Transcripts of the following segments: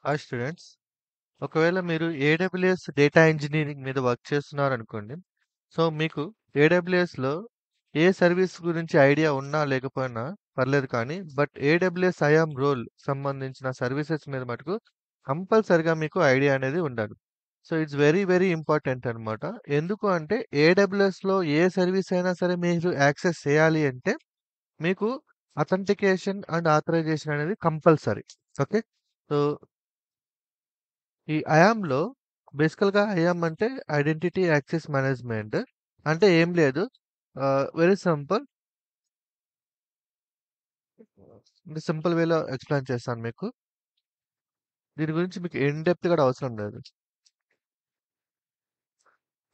Hi students. ఒకవేళ మీరు AWS data engineering మీద వర్క్ చేస్తున్నారనుకోండి. సో, మీకు ఏడబ్ల్యూఎస్‌లో ఏ సర్వీస్ గురించి ఐడియా ఉన్నా లేకపోయినా పర్లేదు కానీ, బట్ ఏడబ్ల్యూఎస్ ఐయామ్ రోల్ సంబంధించిన సర్వీసెస్ మీద మటుకు కంపల్సరీగా మీకు ఐడియా అనేది ఉండాలి. So, it's very, very important అనమాట. ఎందుకు అంటే ఏడబ్ల్యూఎస్‌లో ఏ సర్వీస్ అయినా సరే మీరు యాక్సెస్ చేయాలి అంటే, మీకు అథెంటికేషన్ అండ్ ఆథరైజేషన్ అనేది కంపల్సరీ. ఓకే. సో ఈ ఐయామ్‌లో బేసికల్‌గా ఐయామ్ అంటే ఐడెంటిటీ యాక్సెస్ మేనేజ్‌మెంట్. అంటే ఏం లేదు. Very simple. సింపుల్ వేలో ఎక్స్‌ప్లెయిన్ చేస్తాను మీకు. దీని గురించి మీకు ఇన్ డెప్త్ కూడా అవసరం లేదు.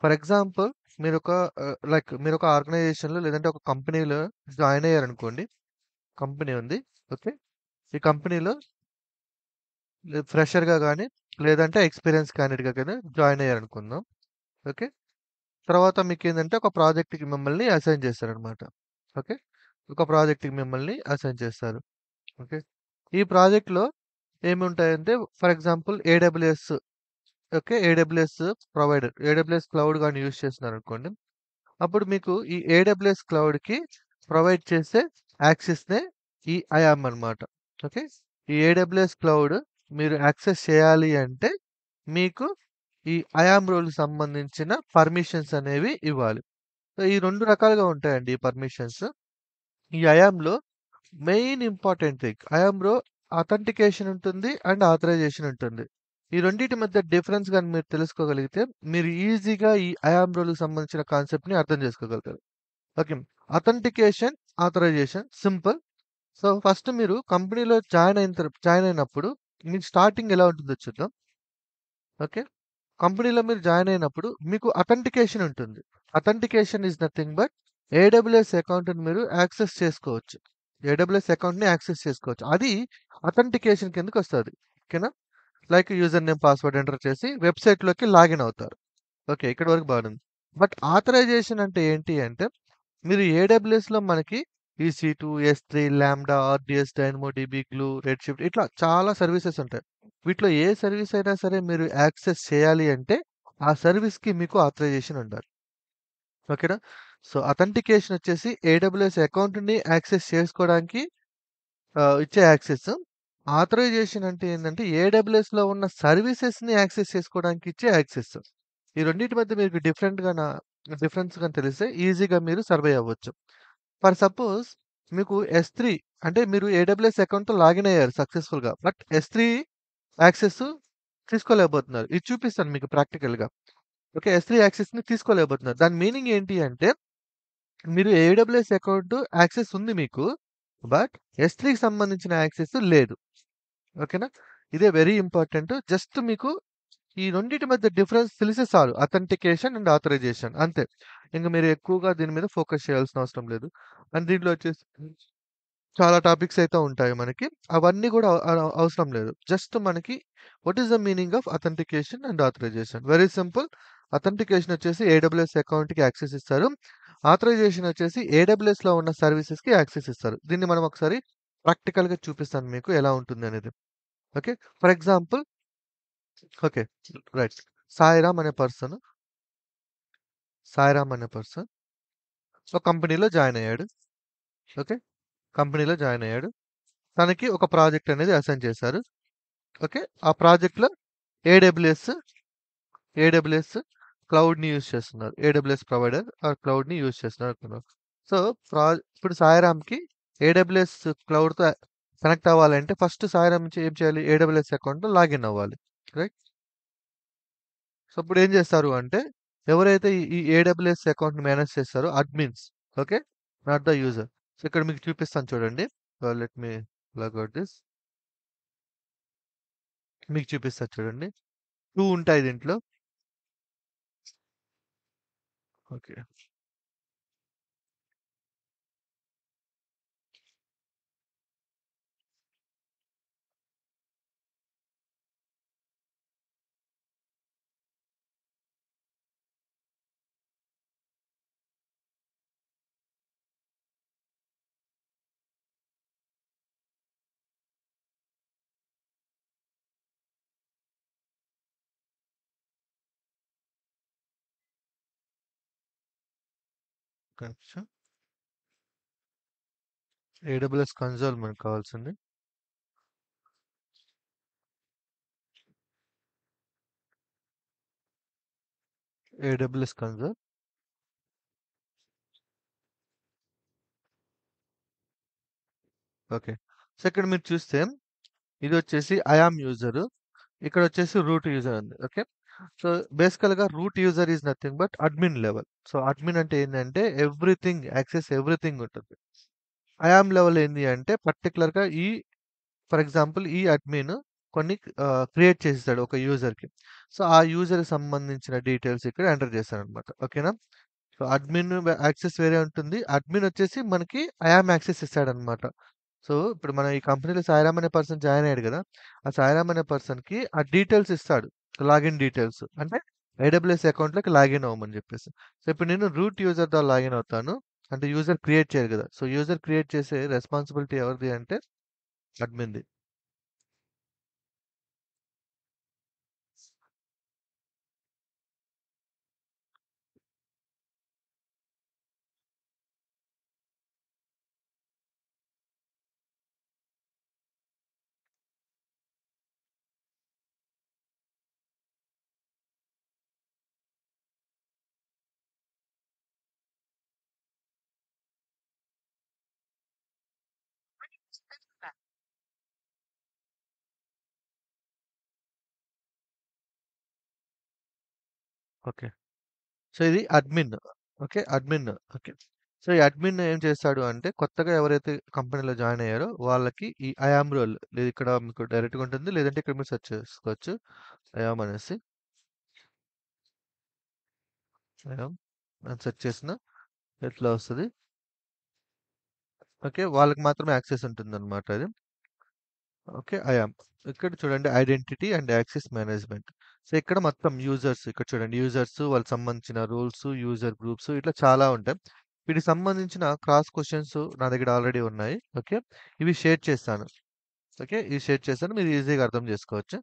ఫర్ ఎగ్జాంపుల్ మీరొక మీరొక ఆర్గనైజేషన్‌లో లేదంటే ఒక కంపెనీలో జాయిన్ అయ్యారనుకోండి. కంపెనీ ఉంది. ఓకే. ఈ కంపెనీలో ఫ్రెషర్‌గా గాని, లేదంటే ఎక్స్‌పీరియన్స్ క్యాండిడేట్‌గా గాని జాయిన్ అయ్యారనుకుందాం. ఓకే. తర్వాత మీకేందంటే ఒక ప్రాజెక్ట్‌కి మిమ్మల్ని అసైన్ చేశారనమాట. ఓకే. ఒక ప్రాజెక్ట్‌కి మిమ్మల్ని అసైన్ చేస్తారు. ఓకే. ఈ ప్రాజెక్ట్‌లో ఏముంటాయంటే for example AWS. Okay. AWS provider. AWS cloud గాని యూజ్ చేస్తున్నారనుకోండి. అప్పుడు మీకు ఈ ఏడబ్ల్యూఎస్ క్లౌడ్‌కి ప్రొవైడ్ చేసే యాక్సెస్‌నే ఈ ఐయామ్ అనమాట. ఓకే. ఈ ఏడబ్ల్యూఎస్ క్లౌడ్ మీరు యాక్సెస్ చేయాలి అంటే మీకు ఈ ఐయామ్ రోల్‌కి సంబంధించిన పర్మిషన్స్ అనేవి ఇవ్వాలి. సో, ఈ 2 రకాలుగా ఉంటాయండి ఈ పర్మిషన్స్. ఈ ఐయామ్‌లో మెయిన్ ఇంపార్టెంట్ థింగ్ ఐయామ్‌లో అథెంటికేషన్ ఉంటుంది అండ్ ఆథరైజేషన్ ఉంటుంది. ఈ రెండిటి మధ్య డిఫరెన్స్ గాని మీరు తెలుసుకోగలిగితే మీరు ఈజీగా ఈ ఐయామ్ రోల్‌కి సంబంధించిన కాన్సెప్ట్‌ని అర్థం చేసుకోగలుగుతారు. Okay. Authentication, authorization simple. So, first మీరు కంపెనీలో జాయిన్ అయినప్పుడు మీకు స్టార్టింగ్ ఎలా ఉంటుందో చూద్దాం. ఓకే. కంపెనీలో మీరు జాయిన్ అయినప్పుడు మీకు అథెంటికేషన్ ఉంటుంది. Authentication is nothing but AWS అకౌంట్‌ని మీరు యాక్సెస్ చేసుకోవచ్చు. ఏడబ్ల్యూఎస్ అకౌంట్‌ని యాక్సెస్ చేసుకోవచ్చు. అది అథెంటికేషన్ కిందకొస్తది. ఓకేనా? Like user name, password enter చేసి వెబ్‌సైట్‌లోకి లాగిన్ అవుతారు. ఓకే. ఇక్కడి వరకు బాగుంది. బట్ ఆథరైజేషన్ అంటే ఏంటి అంటే మీరు ఏడబ్ల్యూఎస్‌లో మనకి ఈసీ2, ఎస్3, లాంబ్డా, ఆర్‌డిఎస్, డైనమోడిబి, గ్లూ, రెడ్‌షిఫ్ట్ ఇట్లా చాలా సర్వీసెస్ ఉంటాయి. వీటిలో ఏ సర్వీస్ అయినా సరే మీరు యాక్సెస్ చేయాలి అంటే, ఆ సర్వీస్‌కి మీకు ఆథరైజేషన్ ఉండాలి. ఓకేనా? సో, అథెంటికేషన్ వచ్చేసి ఏడబ్ల్యూఎస్ అకౌంట్‌ని యాక్సెస్ చేసుకోవడానికి ఇచ్చే యాక్సెస్. ఆథరైజేషన్ అంటే ఏందంటే ఏడబ్ల్యూఎస్‌లో ఉన్న సర్వీసెస్‌ని యాక్సెస్ చేసుకోవడానికి ఇచ్చే యాక్సెస్. ఈ రెండిటి మధ్య మీకు డిఫరెన్స్ గాని తెలిస్తే ఈజీగా మీరు సర్వే అవ్వచ్చు. ఫర్ సపోజ్ మీకు ఎస్3 అంటే మీరు ఏడబ్ల్యూఎస్ అకౌంట్‌తో లాగిన్ అయ్యారు సక్సెస్‌ఫుల్‌గా. బట్ ఎస్3 యాక్సెస్ తీసుకోలేకపోతున్నారు. ఇది చూపిస్తాను మీకు ప్రాక్టికల్‌గా. ఓకే. ఎస్3 యాక్సెస్‌ని తీసుకోలేకపోతున్నారు. దాని మీనింగ్ ఏంటి అంటే మీరు ఏడబ్ల్యూఎస్ అకౌంట్ యాక్సెస్ ఉంది మీకు. బట్ ఎస్3కి సంబంధించిన యాక్సెస్ లేదు. ఓకేనా? ఇదే వెరీ ఇంపార్టెంట్. జస్ట్ మీకు ఈ రెండిటి మధ్య డిఫరెన్స్ తెలిస్తే చాలు. అథెంటికేషన్ అండ్ ఆథరైజేషన్ అంతే. ఇంక మీరు ఎక్కువగా దీని మీద ఫోకస్ చేయాల్సిన అవసరం లేదు. అండ్ దీంట్లో వచ్చేసి చాలా టాపిక్స్ అయితే ఉంటాయి మనకి. అవన్నీ గూడా అవసరం లేదు. జస్ట్ మనకి what is the meaning of authentication and authorization. Very simple. Authentication వచ్చేసి ఏడబ్ల్యూఎస్ అకౌంట్‌కి యాక్సెస్ ఇస్తారు. ఆథరైజేషన్ వచ్చేసి ఏడబ్ల్యూఎస్‌లో ఉన్న సర్వీసెస్‌కి యాక్సెస్ ఇస్తారు. దీన్ని మనం ఒకసారి ప్రాక్టికల్‌గా చూపిస్తాను మీకు ఎలా ఉంటుందనేది. Okay. For example okay. Right. Sairam అనే పర్సన్, సాయిరామ్ అనే పర్సన్ ఒక కంపెనీలో జాయిన్ అయ్యాడు. ఓకే. కంపెనీలో జాయిన్ అయ్యాడు. తనకి ఒక ప్రాజెక్ట్ అనేది అసైన్ చేశారు. ఓకే. ఆ ప్రాజెక్ట్‌లో ఏడబ్ల్యూఎస్, ఏడబ్ల్యూఎస్ క్లౌడ్‌ని యూజ్ చేస్తున్నారు. ఏడబ్ల్యూఎస్ ప్రొవైడర్ ఆ క్లౌడ్‌ని యూజ్ చేస్తున్నారు అనుకుందాం. సో, ఇప్పుడు సాయిరామ్‌కి ఏడబ్ల్యూఎస్ క్లౌడ్‌తో కనెక్ట్ అవ్వాలంటే ఫస్ట్ సాయిరామ్ ఏం చేయాలి? ఏడబ్ల్యూఎస్ అకౌంట్‌లో లాగిన్ అవ్వాలి. రైట్? సో, ఇప్పుడు ఏం చేస్తారు అంటే ఎవరైతే ఈ ఏడబ్ల్యూఎస్ అకౌంట్‌ని మేనేజ్ చేస్తారో admins. Okay. Not the user. So, ఇక్కడ మీకు చూపిస్తాను చూడండి. Let me log out this. మీకు చూపిస్తాను చూడండి. 2 ఉంటాయి దీంట్లో. ఓకే. ఒక్క నిమిషం. ఏడబ్ల్యూఎస్ కన్సోల్ మనకు కావాల్సింది. AWS console. ఓకే. సో, ఇక్కడ మీరు చూస్తే ఇదొచ్చేసి ఐ యామ్ యూజరు. ఇక్కడొచ్చేసి రూట్ యూజర్ ఉంది. ఓకే. సో, బేసికల్‌గా root user is nothing but admin level. So, admin అంటే ఏందంటే ఎవ్రీథింగ్ యాక్సెస్ ఎవ్రీథింగ్ ఉంటుంది. ఐ యామ్ లెవెల్ ఏంది అంటే పర్టిక్యులర్‌గా ఫర్ ఎగ్జాంపుల్ ఈ అడ్మిన్ కొన్ని క్రియేట్ చేసేసాడు ఒక యూజర్‌కి. సో, ఆ యూజర్‌కి సంబంధించిన డీటెయిల్స్ ఇక్కడ ఎంటర్ చేశాడనమాట. ఓకేనా? సో, అడ్మిన్ యాక్సెస్ వేరే ఉంటుంది. అడ్మిన్ వచ్చేసి మనకి ఐ యామ్ యాక్సెస్ ఇస్తాడనమాట. సో, ఇప్పుడు మన ఈ కంపెనీలో సాయిరామ్ అనే పర్సన్ జాయిన్ అయ్యాడు గదా! ఆ సాయిరామ్ అనే పర్సన్‌కి ఆ డీటెయిల్స్ ఇస్తాడు. Login details. అంటే ఏడబ్ల్యూఎస్ అకౌంట్‌లోకి లాగిన్ అవ్వమని జెప్పేసి. సో, ఇప్పుడు నేను రూట్ యూజర్ ద్వారా లాగిన్ అవుతాను. అంటే యూజర్ క్రియేట్ చేయాలి గదా! సో, యూజర్ క్రియేట్ చేసే రెస్పాన్సిబిలిటీ ఎవరిది అంటే అడ్మిన్‌ది. ఓకే. సో, ఇది admin. Okay. Admin. Okay. So, ఈ అడ్మిన్ ఏం చేస్తాడు అంటే కొత్తగా ఎవరైతే కంపెనీలో జాయిన్ అయ్యారో వాళ్ళకి ఈ ఐ యామ్ రోల్ లేదు ఇక్కడ మీకు డైరెక్ట్‌గా ఉంటుంది. లేదంటే ఇక్కడ మీరు సెర్చ్ చేసుకోవచ్చు. ఐ యామ్ అనేసి. ఐ యామ్ అని సెర్చ్ చేసినా ఇట్లా వస్తది. ఓకే. వాళ్ళకి మాత్రమే యాక్సెస్ ఉంటుందన్నమాట అది. ఓకే. I am. ఇక్కడ చూడండి identity and access management. So, ఇక్కడ మొత్తం యూజర్స్ ఇక్కడ చూడండి యూజర్స్ వాళ్ళకి సంబంధించిన రూల్స్, యూజర్ గ్రూప్స్ ఇట్లా చాలా ఉంటాయి. వీటికి సంబంధించిన క్రాస్ క్వెషన్స్ నా దగ్గర ఆల్రెడీ ఉన్నాయి. ఓకే. ఇవి షేర్ చేస్తాను. ఓకే. ఇవి షేర్ చేశాను. మీరు ఈజీగా అర్థం చేసుకోవచ్చు.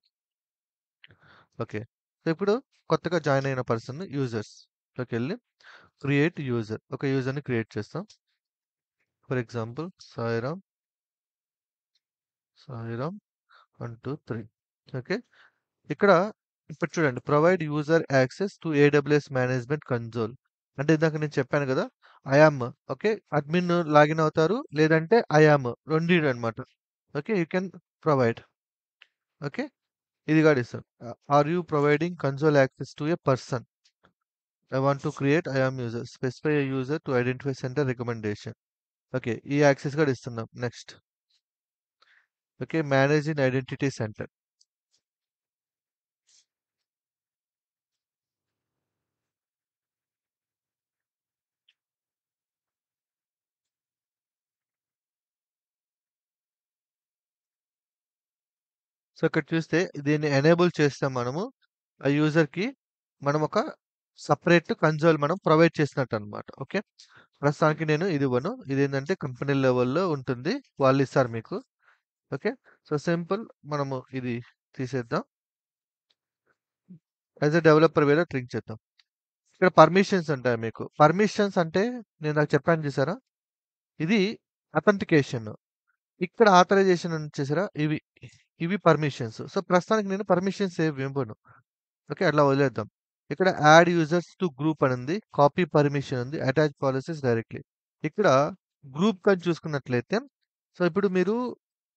ఓకే. సో, ఇప్పుడు కొత్తగా జాయిన్ అయిన పర్సన్ యూజర్స్‌లోకెళ్ళి క్రియేట్ యూజర్ ఒక యూజర్‌ని క్రియేట్ చేస్తాం. For example Sairam, Sairam 1, 2, 3 okay. ఇక్కడ ఇప్పుడు చూడండి provide user access to AWS management console. అంటే ఇందాక నేను చెప్పాను కదా! I am okay. Admin login అవుతారు. లేదంటే ఐ యామ్ రెండిటి అన్నమాట. Okay. You can provide. Okay. ఇది కూడా ఇస్తాం. Are you providing console access to a person? I want to create I am user. Specify a user to identify centre recommendation. Okay. ఈ access కూడా ఇస్తున్నాం. Next. Okay. Manage in identity centre. So, ఇక్కడ చూస్తే దీన్ని enable చేస్తే మనము ఆ యూజర్‌కి మనం ఒక సెపరేట్ కన్సోల్ మనం ప్రొవైడ్ చేసినట్టన్నమాట. ఓకే. ప్రస్తుతానికి నేను ఇది ఇవ్వను. ఇదేంటంటే కంపెనీ లెవెల్‌లో ఉంటుంది. వాళ్ళిస్తారు మీకు. ఓకే. సో, సింపుల్ మనము ఇది తీసేద్దాం. యాస్ ఎ డెవలపర్ వేలో ట్రింక్ చేద్దాం. ఇక్కడ పర్మిషన్స్ ఉంటాయి మీకు. పర్మిషన్స్ అంటే నేను ఇందాక చెప్పాను చూసారా? ఇది అథెంటికేషన్. ఇక్కడ ఆథరైజేషన్ ఉంది చూసారా? ఇవి పర్మిషన్స్. సో, ప్రస్తుతానికి నేను పర్మిషన్స్ ఏవి ఇవ్వను. ఓకే. అట్లా వదిలేద్దాం. ఇక్కడ యాడ్ యూజర్స్ టు గ్రూప్ అని ఉంది. కాపీ పర్మిషన్ ఉంది. Attach policies directly. ఇక్కడ గ్రూప్ కని చూసుకున్నట్లయితే సో, ఇప్పుడు మీరు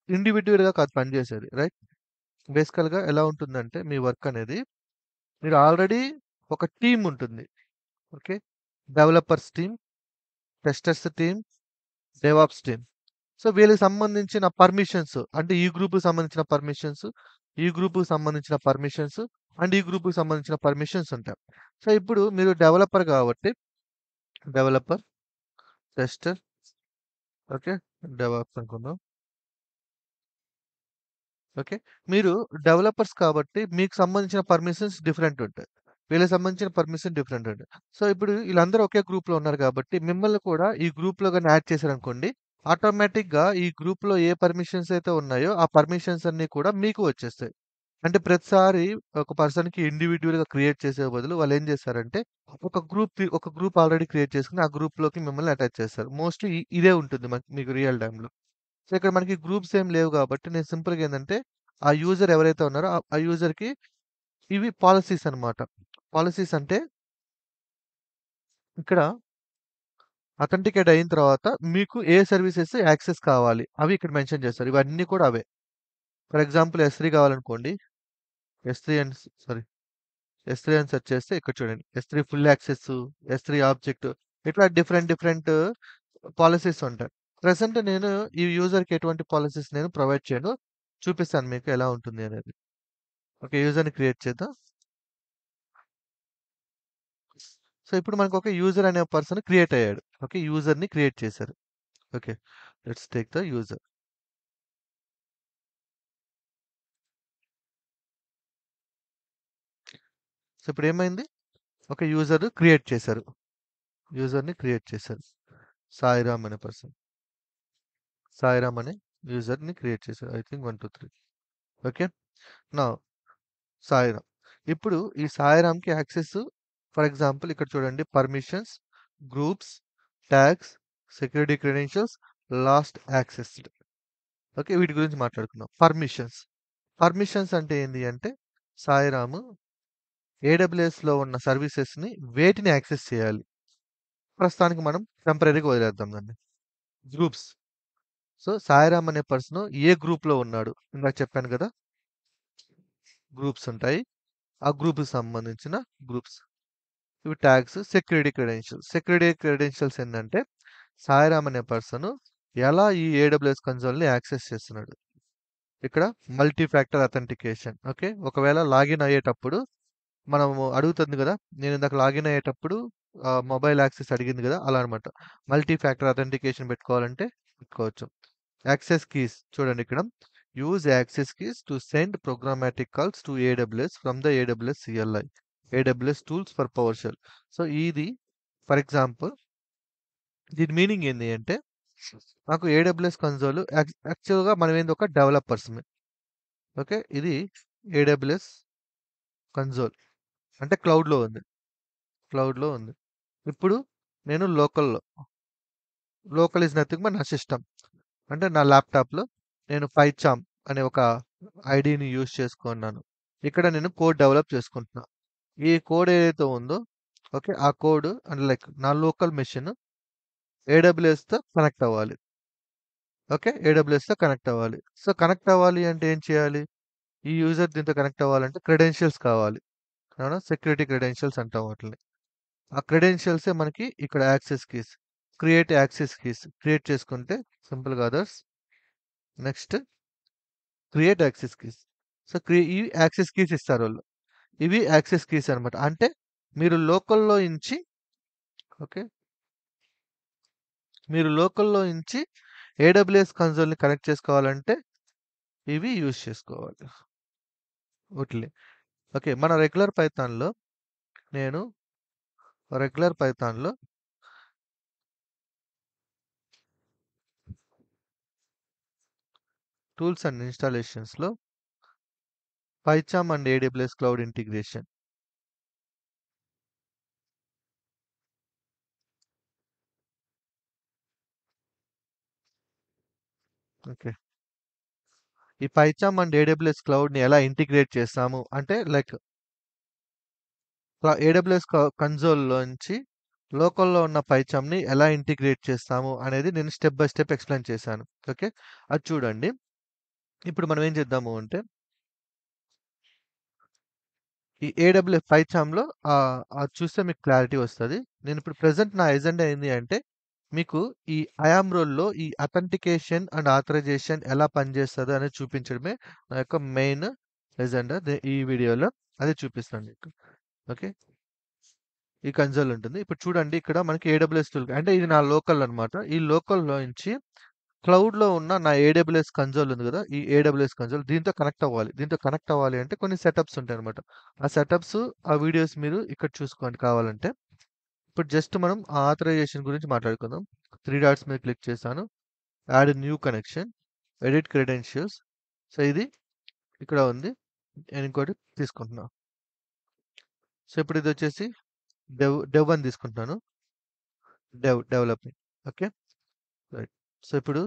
ఇండివిడ్యువల్‌గా కాదు పనిచేసేది. రైట్? బేసికల్‌గా ఎలా ఉంటుందంటే మీ వర్క్ అనేది మీరు ఆల్రెడీ ఒక టీమ్ ఉంటుంది. Okay. Developers team, testers team, DevOps team. So, వీళ్ళకి సంబంధించిన పర్మిషన్స్ అంటే ఈ గ్రూప్‌కి సంబంధించిన పర్మిషన్స్, ఈ గ్రూప్‌కి సంబంధించిన పర్మిషన్స్ అండ్ ఈ గ్రూప్‌కి సంబంధించిన పర్మిషన్స్ ఉంటాయి. సో, ఇప్పుడు మీరు డెవలపర్ కాబట్టి డెవలపర్, టెస్టర్ ఓకే. డెవాప్స్ అనుకుందాం. ఓకే. మీరు డెవలపర్స్ కాబట్టి మీకు సంబంధించిన పర్మిషన్స్ డిఫరెంట్ ఉంటాయి. వీళ్ళకి సంబంధించిన పర్మిషన్ డిఫరెంట్ ఉంటాయి. సో, ఇప్పుడు ఈళ్ళందరూ ఒకే గ్రూప్‌లో ఉన్నారు కాబట్టి మిమ్మల్ని కూడా ఈ గ్రూప్‌లో గాని యాడ్ చేశారనుకోండి ఆటోమేటిక్‌గా ఈ గ్రూప్‌లో ఏ పర్మిషన్స్ అయితే ఉన్నాయో ఆ పర్మిషన్స్ అన్నీ కూడా మీకు వచ్చేస్తాయి. అంటే ప్రతిసారి ఒక పర్సన్‌కి ఇండివిడ్యువల్‌గా క్రియేట్ చేసే బదులు వాళ్ళేం చేశారంటే, ఒక గ్రూప్ ఆల్రెడీ క్రియేట్ చేసుకొని, ఆ గ్రూప్‌లోకి మిమ్మల్ని అటాచ్ చేస్తారు. మోస్ట్‌లీ ఇదే ఉంటుంది మీకు రియల్ టైమ్‌లో. సో, ఇక్కడ మనకి గ్రూప్స్ ఏం లేవు కాబట్టి, నేను సింపుల్‌గా ఏందంటే, ఆ యూజర్ ఎవరైతే ఉన్నారో, ఆ యూజర్‌కి ఇవి పాలిసీస్ అన్నమాట. పాలిసీస్ అంటే, ఇక్కడ అథెంటికేట్ అయిన తర్వాత, మీకు ఏ సర్వీసెస్ యాక్సెస్ కావాలి, అవి ఇక్కడ మెన్షన్ చేస్తారు. ఇవన్నీ కూడా అవే. ఫర్ ఎగ్జాంపుల్ S3 కావాలనుకోండి. S3 అండ్ సారీ S3 అని సెర్చ్ చేస్తే ఇక్కడ చూడండి. S3 ఫుల్ యాక్సెస్, S3 ఆబ్జెక్ట్ ఇట్లా డిఫరెంట్ పాలిసీస్ ఉంటాయి. ప్రెజెంట్ నేను ఈ యూజర్‌కి ఎటువంటి పాలిసీస్ నేను ప్రొవైడ్ చేయను. చూపిస్తాను మీకు ఎలా ఉంటుంది అనేది. ఓకే. యూజర్‌ని క్రియేట్ చేద్దాం. సో, ఇప్పుడు మనకు ఒక యూజర్ అనే పర్సన్ క్రియేట్ అయ్యాడు. ఓకే. యూజర్‌ని క్రియేట్ చేశారు. Okay. Let's take the user. So, ఇప్పుడు ఏమైంది? ఒక యూజర్ క్రియేట్ చేశారు. యూజర్‌ని క్రియేట్ చేశారు. సాయిరామ్ అనే పర్సన్. సాయిరామ్ అనే యూజర్‌ని క్రియేట్ చేశారు. I think 1, 2, 3. Okay. Now Sairam. ఇప్పుడు ఈ సాయిరామ్‌కి యాక్సెస్ ఫర్ ఎగ్జాంపుల్ ఇక్కడ చూడండి permissions, groups, tags, security credentials, last accessed. Okay. వీటి గురించి మాట్లాడుకుందాం. పర్మిషన్స్ అంటే ఏంది అంటే సాయిరామ్ ఏడబ్ల్యూఎస్‌లో ఉన్న సర్వీసెస్‌ని వేటిని యాక్సెస్ చేయాలి? ప్రస్తుతానికి మనం టెంపరరీగా వదిలేద్దాం దాన్ని. గ్రూప్స్. సో, సాయిరామ్ అనే పర్సన్ ఏ గ్రూప్‌లో ఉన్నాడు? ఇందాక చెప్పాను కదా! గ్రూప్స్ ఉంటాయి. ఆ గ్రూప్‌కి సంబంధించిన గ్రూప్స్. ఇవి tags, security credentials. Security credentials ఏందంటే, సాయిరామ్ అనే పర్సన్ ఎలా ఈ ఏడబ్ల్యూఎస్ కన్సోల్‌ని యాక్సెస్ చేస్తున్నాడు. ఇక్కడ మల్టీ ఫ్యాక్టర్ అథెంటికేషన్. ఓకే. ఒకవేళ లాగిన్ అయ్యేటప్పుడు మనము అడుగుతుంది గదా! నేను ఇందాక లాగిన్ అయ్యేటప్పుడు మొబైల్ యాక్సెస్ అడిగింది గదా! అలా అన్నమాట. మల్టీ ఫ్యాక్టర్ అథెంటికేషన్ పెట్టుకోవాలంటే పెట్టుకోవచ్చు. యాక్సెస్ కీస్ చూడండి ఇక్కడ. Use access keys to send programmatic calls to AWS from the AWS CLI. AWS tools for PowerShell. So, ఇది ఫర్ ఎగ్జాంపుల్ దీని మీనింగ్ ఏంది అంటే, నాకు ఏడబ్ల్యూఎస్ కన్సోల్ యాక్చువల్‌గా మనం ఏంది ఒక డెవలపర్స్‌మి. ఓకే. ఇది ఏడబ్ల్యూఎస్ కన్సోల్ అంటే క్లౌడ్‌లో ఉంది. ఇప్పుడు నేను లోకల్ ఈజ్ నథింగ్ బట్ నా సిస్టమ్. అంటే నా ల్యాప్‌టాప్‌లో నేను పైచామ్ అనే ఒక ఐడీని యూజ్ చేసుకున్నాను. ఇక్కడ నేను కోడ్ డెవలప్ చేసుకుంటున్నా. ఈ కోడ్ ఏదైతే ఉందో ఓకే. ఆ కోడ్ అండ్ లైక్ నా లోకల్ మెషిన్ ఏడబ్ల్యూఎస్‌తో కనెక్ట్ అవ్వాలి. ఓకే. ఏడబ్ల్యూఎస్‌తో కనెక్ట్ అవ్వాలి. సో, కనెక్ట్ అవ్వాలి అంటే ఏం చేయాలి? ఈ యూజర్ దీంతో కనెక్ట్ అవ్వాలంటే క్రెడెన్షియల్స్ కావాలి. అవునా? సెక్యూరిటీ క్రెడెన్షియల్స్ అంటాం వాటిని. ఆ క్రెడెన్షియల్సే మనకి ఇక్కడ access keys. Create access keys. Create చేసుకుంటే సింపుల్‌గా others. Next create access keys. So, ఈ యాక్సెస్ కీస్ ఇస్తారోళ్ళు. ఇవి యాక్సెస్ కీస్ అన్నమాట. అంటే మీరు లోకల్‌లో ఇంచి ఓకే. మీరు లోకల్‌లో ఇంచి ఏడబ్ల్యూఎస్ కన్సోల్‌ని కనెక్ట్ చేసుకోవాలంటే ఇవి యూజ్ చేసుకోవాలి. ఓట్లే. ఓకే. మన నేను రెగ్యులర్ పైథాన్‌లో టూల్స్ అండ్ ఇన్‌స్టాలేషన్స్‌లో PyCharm and AWS cloud integration. Okay. ఈ పైచామ్ అండ్ ఏడబ్ల్యూఎస్ క్లౌడ్‌ని ఎలా ఇంటిగ్రేట్ చేస్తాము అంటే లైక్ ఏడబ్ల్యూఎస్ కన్సోల్‌లోంచి లోకల్‌లో ఉన్న పైచామ్‌ని ఎలా ఇంటిగ్రేట్ చేస్తాము అనేది నేను స్టెప్ బై స్టెప్ ఎక్స్‌ప్లెయిన్ చేశాను. ఓకే. అది చూడండి. ఇప్పుడు మనం ఏం చేద్దాము అంటే ఈ ఏడబ్ల్యూఎస్ పైచామ్‌లో అది చూస్తే మీకు క్లారిటీ వస్తది. నేనిప్పుడు ప్రెజెంట్ నా ఎజెండా ఏంది అంటే, మీకు ఈ ఐయామ్ రోల్‌లో ఈ అథెంటికేషన్ అండ్ ఆథరైజేషన్ ఎలా పనిచేస్తదో అనేది చూపించడమే నా యొక్క మెయిన్ ఎజెండా. ఈ వీడియోలో అదే చూపిస్తాను మీకు. ఓకే. ఈ కన్సోల్ ఉంటుంది. ఇప్పుడు చూడండి ఇక్కడ మనకి ఏడబ్ల్యూఎస్ టూల్ అంటే ఇది నా లోకల్ అన్నమాట. ఈ లోకల్‌లో నుంచి క్లౌడ్‌లో ఉన్న నా ఏడబ్ల్యూఎస్ కన్సోల్ ఉంది గదా! ఈ ఏడబ్ల్యూఎస్ కన్సోల్ దీంతో కనెక్ట్ అవ్వాలి. దీంతో కనెక్ట్ అవ్వాలి అంటే కొన్ని సెటప్స్ ఉంటాయన్నమాట. ఆ సెటప్స్, ఆ వీడియోస్ మీరు ఇక్కడ చూసుకోండి కావాలంటే. ఇప్పుడు జస్ట్ మనం ఆ ఆథరైజేషన్ గురించి మాట్లాడుకుందాం. 3 డాట్స్ మీద క్లిక్ చేశాను. Add new connection, edit credentials. So, ఇది ఇక్కడ ఉంది. నేను ఇంకోటి తీసుకుంటున్నా. సో ఇప్పుడు ఇది వచ్చేసి డెవ్ అని తీసుకుంటున్నాను. డెవలపింగ్. ఓకే. రైట్. సో ఇప్పుడు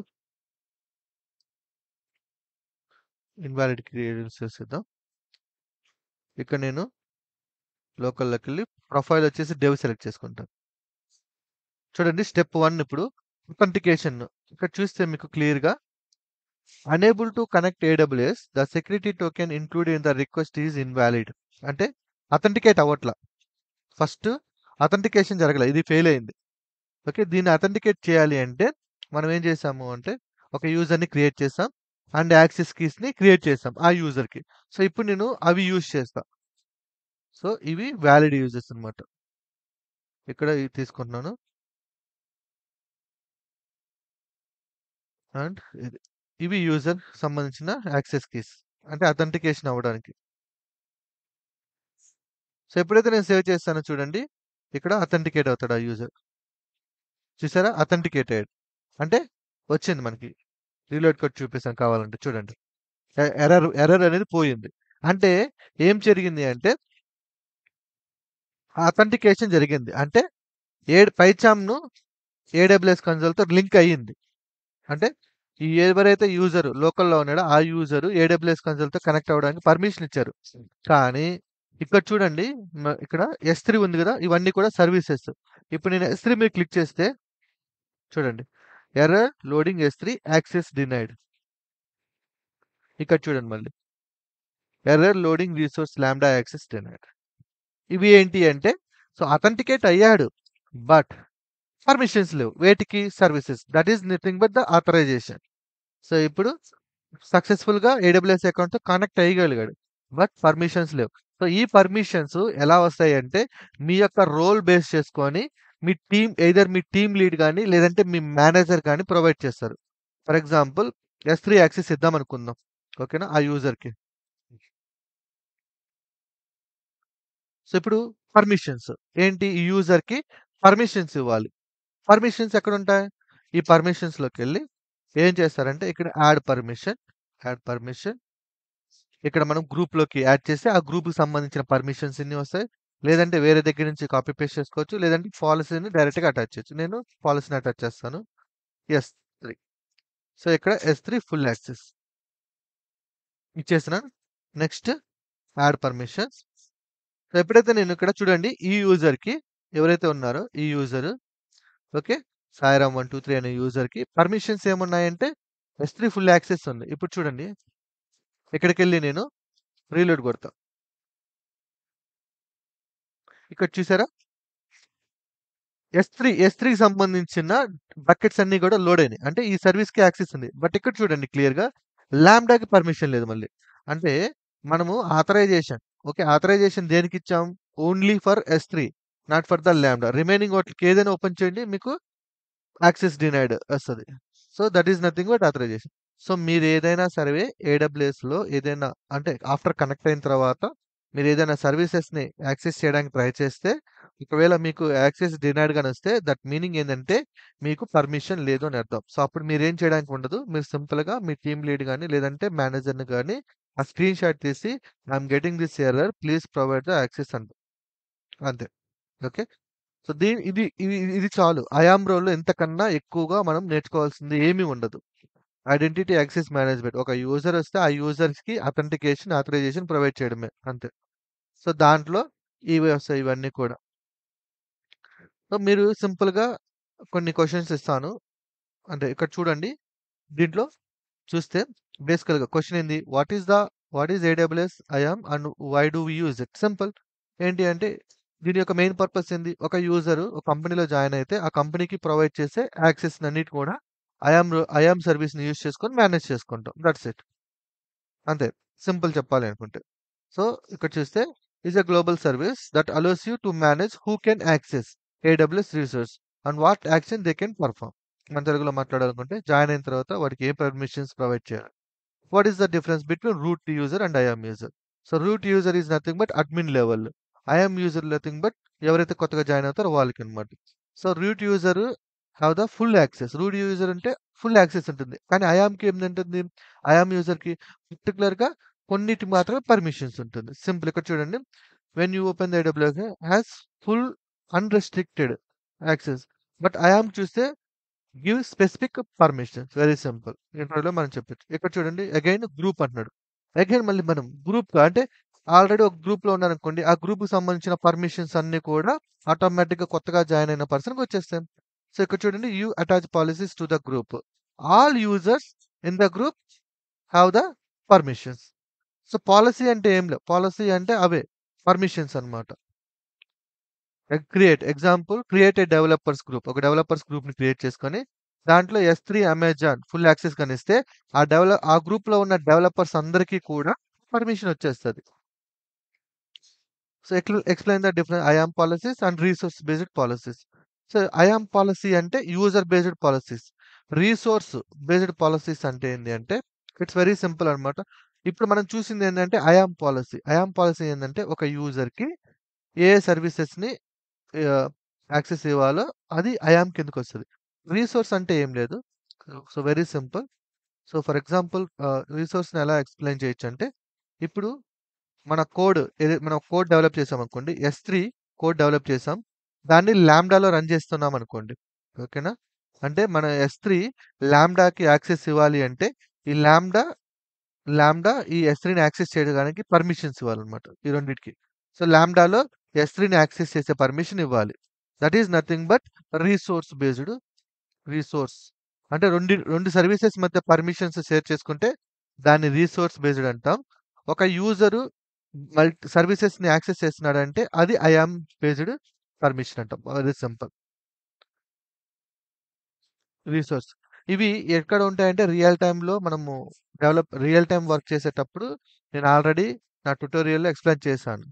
ఇన్వాలిడ్ క్రియేషన్స్ ఇద్దాం. ఇక్కడ నేను లోకల్లోకి వెళ్ళి ప్రొఫైల్ వచ్చేసి డెవ్ సెలెక్ట్ చేసుకుంటాను. చూడండి స్టెప్ 1 ఇప్పుడు అథెంటికేషన్. ఇక్కడ చూస్తే మీకు క్లియర్‌గా unable to connect AWS the security token included in the request is invalid. అంటే అథెంటికేట్ అవ్వట్ల. ఫస్ట్ అథెంటికేషన్ జరగలే. ఇది ఫెయిల్ అయింది. ఓకే. దీన్ని అథెంటికేట్ చేయాలి అంటే మనం ఏం చేసాము అంటే ఒక యూజర్‌ని క్రియేట్ చేసాం. అండ్ యాక్సెస్ కీస్‌ని క్రియేట్ చేసాం ఆ యూజర్‌కి. సో ఇప్పుడు నేను అవి యూజ్ చేస్తా. సో ఇవి వాలిడ్ యూజర్స్ అన్నమాట. ఇక్కడ ఇవి తీసుకుంటున్నాను. అండ్ ఇది. ఇవి యూజర్ సంబంధించిన యాక్సెస్ కీస్. అంటే అథెంటికేషన్ అవ్వడానికి. సో ఎప్పుడైతే నేను సేవ్ చేస్తానో చూడండి. ఇక్కడ అథెంటికేట్ అవుతాడు ఆ యూజర్. చూసారా? అథెంటికేటెడ్. అంటే వచ్చింది మనకి. రీలోడ్ కొట్టి చూపిస్తాను కావాలంటే చూడండి. ఎర్రర్ అనేది పోయింది. అంటే ఏం జరిగింది అంటే అథెంటికేషన్ జరిగింది. అంటే పైచామ్‌ను ఏడబ్ల్యూఎస్ కన్సోల్‌తో లింక్ అయ్యింది. అంటే ఈ ఎవరైతే యూజర్ లోకల్‌లో ఉన్నాడో ఆ యూజర్ ఏడబ్ల్యూఎస్ కన్సోల్‌తో కనెక్ట్ అవ్వడానికి పర్మిషన్ ఇచ్చారు. కానీ ఇక్కడ చూడండి ఇక్కడ S3 ఉంది గదా! ఇవన్నీ కూడా సర్వీసెస్. ఇప్పుడు నేను S3 మీద క్లిక్ చేస్తే చూడండి. Error loading S3 access denied. ఇక్కడ చూడండి మళ్ళీ. Error loading resource lambda access denied. ఇవి ఏంటి అంటే సో అథెంటికేట్ అయ్యాడు. బట్ పర్మిషన్స్ లేవు. వేటికి? Services. That is nothing but the authorization. So ఇప్పుడు సక్సెస్‌ఫుల్‌గా AWS అకౌంట్‌తో కనెక్ట్ అయ్యగలిగాడు. బట్ పర్మిషన్స్ లేవు. సో ఈ పర్మిషన్స్ ఎలా వస్తాయంటే మీ యొక్క రోల్ బేస్ చేసుకొని మీ మీ టీమ్ లీడ్ గాని లేదంటే మీ మేనేజర్ గాని ప్రొవైడ్ చేస్తారు. ఫర్ ఎగ్జాంపుల్ S3 యాక్సెస్ ఇద్దాం అనుకుందాం. ఓకేనా? ఆ యూజర్‌కి. సో ఇప్పుడు పర్మిషన్స్. ఏంటి? ఈ యూజర్‌కి పర్మిషన్స్ ఇవ్వాలి. పర్మిషన్స్ ఎక్కడుంటాయి? ఈ పర్మిషన్స్‌లోకెళ్ళి ఏం చేస్తారంటే ఇక్కడ యాడ్ పర్మిషన్ ఇక్కడ మనం గ్రూప్‌లోకి యాడ్ చేసి ఆ గ్రూప్‌కి సంబంధించిన పర్మిషన్స్ ఇన్ని వస్తాయి. లేదంటే వేరే దగ్గర నుంచి కాపీ పేస్ట్ చేసుకోవచ్చు. లేదంటే పాలిసీని డైరెక్ట్‌గా అటాచ్ చేయొచ్చు. నేను పాలిసీని అటాచ్ చేస్తాను. S3. సో ఇక్కడ S3 ఫుల్ యాక్సెస్ ఇచ్చేసినాను. Next add permissions. సో ఎప్పుడైతే నేను ఇక్కడ చూడండి ఈ యూజర్‌కి ఎవరైతే ఉన్నారో ఈ యూజర్ ఓకే. సాయిరామ్ 1, 2, 3 అనే యూజర్‌కి పర్మిషన్స్ ఏమున్నాయంటే S3 ఫుల్ యాక్సెస్ ఉంది. ఇప్పుడు చూడండి. ఇక్కడికెళ్ళి నేను రీలోడ్ కొడతా. ఇక్కడ చూసారా? S3కి సంబంధించిన బకెట్స్ అన్నీ కూడా లోడ్ అయినాయి. అంటే ఈ సర్వీస్‌కి యాక్సెస్ ఉంది. బట్ ఇక్కడ చూడండి క్లియర్‌గా లాంబ్డాకి పర్మిషన్ లేదు మళ్ళీ. అంటే మనము ఆథరైజేషన్ ఓకే. ఆథరైజేషన్ దేనికిచ్చాం? Only for S3 not for the lambda. Remaining వాటికి ఏదైనా ఓపెన్ చేయండి మీకు యాక్సెస్ డినైడ్ వస్తది. So that is nothing but authorization. So మీరేదైనా సర్వే ఏడబ్ల్యూఎస్‌లో ఏదైనా అంటే ఆఫ్టర్ కనెక్ట్ అయిన తర్వాత మీరేదైనా సర్వీసెస్‌ని యాక్సెస్ చేయడానికి ట్రై చేస్తే ఒకవేళ మీకు యాక్సెస్ డినైడ్ గాని వస్తే దట్ మీనింగ్ ఏందంటే మీకు పర్మిషన్ లేదు అని అర్థం. సో అప్పుడు మీరేం చేయడానికి ఉండదు. మీరు సింపుల్‌గా మీ టీమ్ లీడ్ గాని లేదంటే మేనేజర్‌ని గాని ఆ స్క్రీన్ షాట్ తీసి I am getting this error please provide the access అంతే. ఓకే. సో ఇది చాలు. ఐయామ్ రోల్‌లో ఇంతకన్నా ఎక్కువగా మనం నేర్చుకోవాల్సింది ఏమీ ఉండదు. Identity access management. ఒక యూజర్ వస్తే ఆ యూజర్స్‌కి అథెంటికేషన్, ఆథరైజేషన్ ప్రొవైడ్ చేయడమే అంతే. సో దాంట్లో ఇవి వస్తాయి ఇవన్నీ కూడా. సో మీరు సింపుల్‌గా కొన్ని క్వెషన్స్ ఇస్తాను. అంటే ఇక్కడ చూడండి. దీంట్లో చూస్తే బేసికల్‌గా క్వెషన్ ఏంది? What is AWS IAM and why do we use it? Simple. ఏంటి అంటే దీని యొక్క మెయిన్ పర్పస్ ఏంది? ఒక యూజర్ ఒక కంపెనీలో జాయిన్ అయితే ఆ కంపెనీకి ప్రొవైడ్ చేసే యాక్సెస్ అన్నిటిని కూడా ఐయామ్ సర్వీస్‌ని యూజ్ చేసుకొని మేనేజ్ చేసుకుంటాం. That's it. అంతే. సింపుల్ చెప్పాలి అనుకుంటే. సో ఇక్కడ చూస్తే is a global service that allows you to manage who can access AWS resource and what action they can perform. మన తెలుగులో మాట్లాడాలనుకుంటే జాయిన్ అయిన తర్వాత వాడికి ఏ పర్మిషన్స్ ప్రొవైడ్ చేయాలి. What is the difference between root user and IAM user? So root user is nothing but admin level. IAM user nothing but ఎవరైతే కొత్తగా join అవుతారో వాళ్ళకి అనమాట. So root user have the full access. Root user అంటే full access ఉంటుంది. కానీ ఐఆమ్‌కి ఏందంటుంది? I am యూజర్‌కి పర్టిక్యులర్‌గా కొన్నిటికి మాత్రమే పర్మిషన్స్ ఉంటుంది. సింపుల్ ఇక్కడ చూడండి. When you open the AWS has full unrestricted access. But IAM చూస్తే give specific permissions. Very simple. ఇంట్రోలో మనం చెప్పొచ్చు. ఇక్కడ చూడండి అగైన్ గ్రూప్ అంటున్నాడు. అగైన్ మళ్ళీ మనం గ్రూప్ అంటే ఆల్రెడీ ఒక గ్రూప్‌లో ఉన్నాననుకోండి. ఆ గ్రూప్‌కి సంబంధించిన పర్మిషన్స్ అన్నీ కూడా ఆటోమేటిక్‌గా కొత్తగా జాయిన్ అయిన పర్సన్‌కి వచ్చేస్తాయి. సో ఇక్కడ చూడండి you attach policies to the group. All users in the group have the permissions. So policy అంటే ఏం లేవు. పాలిసీ అంటే అవే పర్మిషన్స్ అన్నమాట. Create a developers group. ఒక డెవలపర్స్ గ్రూప్‌ని క్రియేట్ చేసుకొని దాంట్లో ఎస్3 అమెజాన్ ఫుల్ యాక్సెస్ కనిస్తే ఆ గ్రూప్‌లో ఉన్న డెవలపర్స్ అందరికీ కూడా పర్మిషన్ వచ్చేస్తది. So explain the difference IAM policies and resource based policies. So IAM policy అంటే user based policies. Resource based policies అంటే ఏంది అంటే ఇట్స్ వెరీ సింపుల్ అన్నమాట. ఇప్పుడు మనం చూసింది ఏందంటే ఐయామ్ పాలిసీ. ఐయామ్ పాలిసీ ఏందంటే ఒక యూజర్‌కి ఏ సర్వీసెస్‌ని ఆహ్, యాక్సెస్ ఇవ్వాలో అది ఐయామ్ కిందకొస్తది. రిసోర్స్ అంటే ఏం లేదు. So very simple. So for example రిసోర్స్‌ని ఎలా ఎక్స్‌ప్లెయిన్ చేయొచ్చంటే ఇప్పుడు మనం కోడ్ డెవలప్ చేసామనుకోండి. ఎస్3 కోడ్ డెవలప్ చేసాం. దాన్ని లాంబ్డాలో రన్ చేస్తున్నామనుకోండి. ఓకేనా? అంటే మన ఎస్3 లాంబ్డాకి యాక్సెస్ ఇవ్వాలి అంటే ఈ లాంబ్డా ఈ ఎస్3ని యాక్సెస్ చేయడానికి పర్మిషన్స్ ఇవ్వాలన్నమాట. ఈ రెండిటికి. సో లాంబ్డాలో ఎస్3ని యాక్సెస్ చేసే పర్మిషన్ ఇవ్వాలి. That is nothing but resource based resource. అంటే 2 సర్వీసెస్ మధ్య పర్మిషన్స్ షేర్ చేసుకుంటే దాన్ని రిసోర్స్ బేస్డ్ అంటాం. ఒక యూజరు సర్వీసెస్‌ని యాక్సెస్ చేస్తున్నాడంటే అది ఐయామ్ బేస్డ్ పర్మిషన్ అంటాం. Very simple. రిసోర్స్. ఇవి ఎక్కడ ఉంటాయంటే రియల్ టైమ్ వర్క్ చేసేటప్పుడు నేను ఆల్రెడీ నా ట్యుటోరియల్‌లో ఎక్స్‌ప్లెయిన్ చేశాను.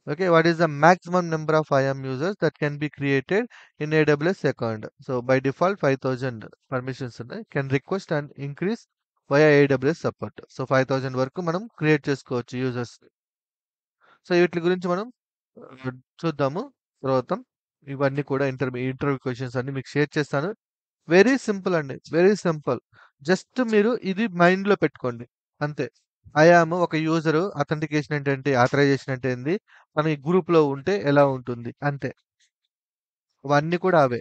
Okay. What is the maximum number of IAM users that can be created in AWS account. So by default 5000 permissions ఉన్నాయి. Can request and increase via AWS support. So 5000 వరకు మనం create చేసుకోవచ్చు యూజర్స్‌ని. So వీట్లి గురించి మనం చూద్దాము తర్వాత. ఇవన్నీ కూడా ఇంటర్వ్యూ క్వెషన్స్ అన్నీ మీకు షేర్ చేస్తాను. వెరీ సింపుల్ అండి. Very simple. జస్ట్ మీరు ఇది మైండ్‌లో పెట్టుకోండి. అంతే. ఐయామ్ ఒక యూజరు అథెంటికేషన్ అంటే ఏంటి? ఆథరైజేషన్ అంటే ఏంది? మన ఈ గ్రూప్‌లో ఉంటే ఎలా ఉంటుంది? అంతే. అవన్నీ కూడా అవే.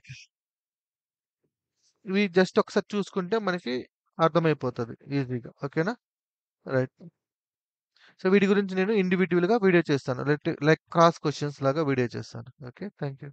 ఇవి జస్ట్ ఒకసారి చూసుకుంటే మనకి అర్థమైపోతది ఈజీగా. ఓకేనా? రైట్. సో వీటి గురించి నేను ఇండివిడ్యుయల్‌గా వీడియో చేస్తాను. లైక్ క్రాస్ క్వెషన్స్ లాగా వీడియో చేస్తాను. ఓకే. Thank you.